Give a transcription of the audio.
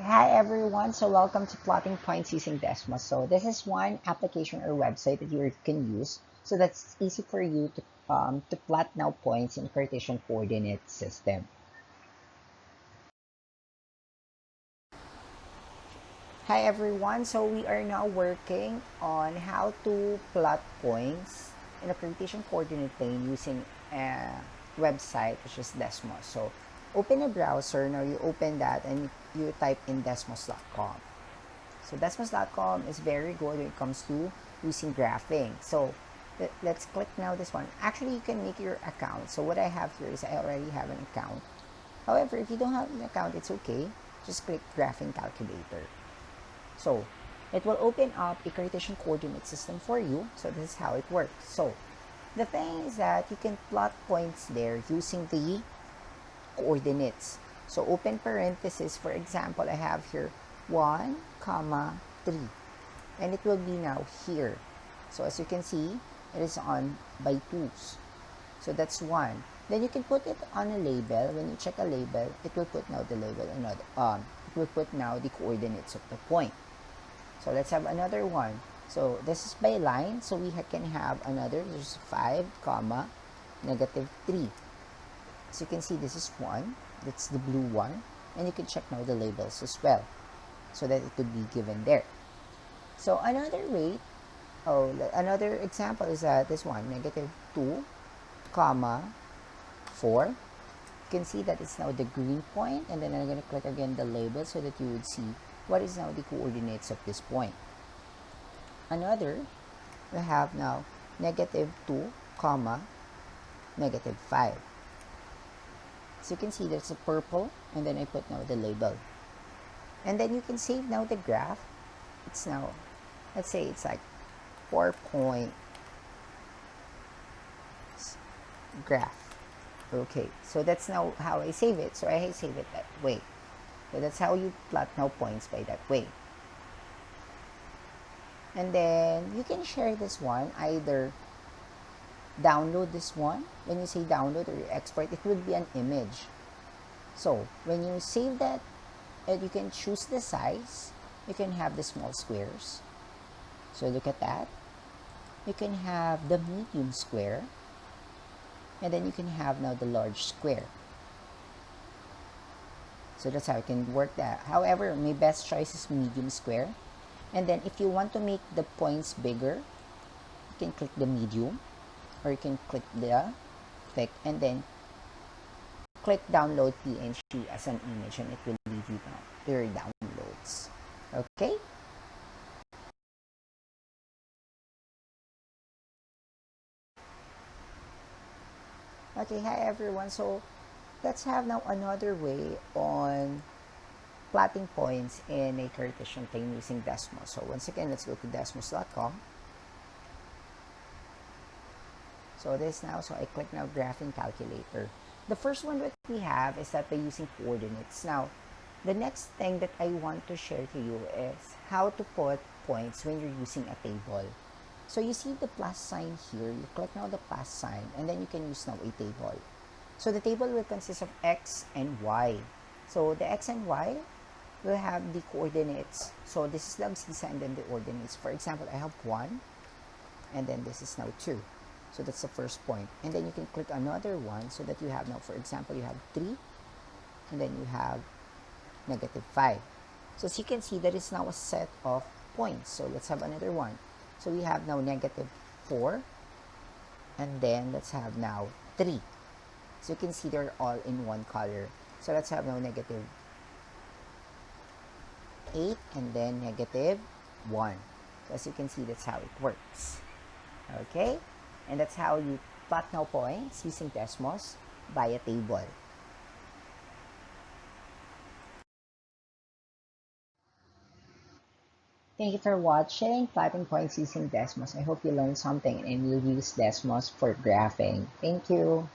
Hi everyone, so welcome to plotting points using Desmos. So this is one application or website that you can use so that's easy for you to plot now points in Cartesian coordinate system. Hi everyone, so we are now working on how to plot points in a Cartesian coordinate plane using a website which is Desmos. So open a browser, now you open that and you type in desmos.com. So Desmos.com is very good when it comes to using graphing. So let's click now this one. Actually, you can make your account. So what I have here is I already have an account. However, if you don't have an account, it's okay. Just click graphing calculator. So it will open up a Cartesian coordinate system for you. So this is how it works. So the thing is that you can plot points there using the coordinates. So open parenthesis, for example, I have here 1, comma 3, and it will be now here. So as you can see, it is on by 2's. So that's 1. Then you can put it on a label. When you check a label, it will put now the label, it will put now the coordinates of the point. So let's have another one. So this is by line, so we can have another, there's 5, comma, negative 3. As you can see, this is 1, that's the blue one, and you can check now the labels as well, so that it could be given there. So another example is this one, negative 2, comma, 4. You can see that it's now the green point, and then I'm going to click again the label so that you would see what is now the coordinates of this point. Another, we have now negative 2, comma, negative 5. So you can see there's a purple, and then I put now the label. And then you can save now the graph. It's now, let's say it's like 4-point graph. Okay, so that's now how I save it. So I save it that way. So that's how you plot now points by that way. And then you can share this one, either download this one. When you say download or you export, it will be an image. So when you save that, you can choose the size. You can have the small squares. So look at that. You can have the medium square. And then you can have now the large square. So that's how you can work that. However, my best choice is medium square. And then if you want to make the points bigger, you can click the medium, or you can click the thick, and then click download PNG as an image, and it will leave you now your downloads. Okay. Okay, hi everyone. So let's have now another way on plotting points in a Cartesian plane using Desmos. So once again, let's go to desmos.com. So this now, so I click now graphing calculator. The first one that we have is that by using coordinates. Now, the next thing that I want to share to you is how to put points when you're using a table. So you see the plus sign here, you click now the plus sign, and then you can use now a table. So the table will consist of x and y. So the x and y will have the coordinates. So this is the abscissa and then the ordinates. For example, I have 1, and then this is now 2. So that's the first point. And then you can click another one so that you have now, for example, you have 3, and then you have negative 5. So as you can see, that is now a set of points. So let's have another one. So we have now negative 4, and then let's have now 3. So you can see they're all in one color. So let's have now negative 8, and then negative 1. So as you can see, that's how it works. Okay? And that's how you plot now points using Desmos by a table. Thank you for watching Plotting Points using Desmos. I hope you learned something and you'll use Desmos for graphing. Thank you.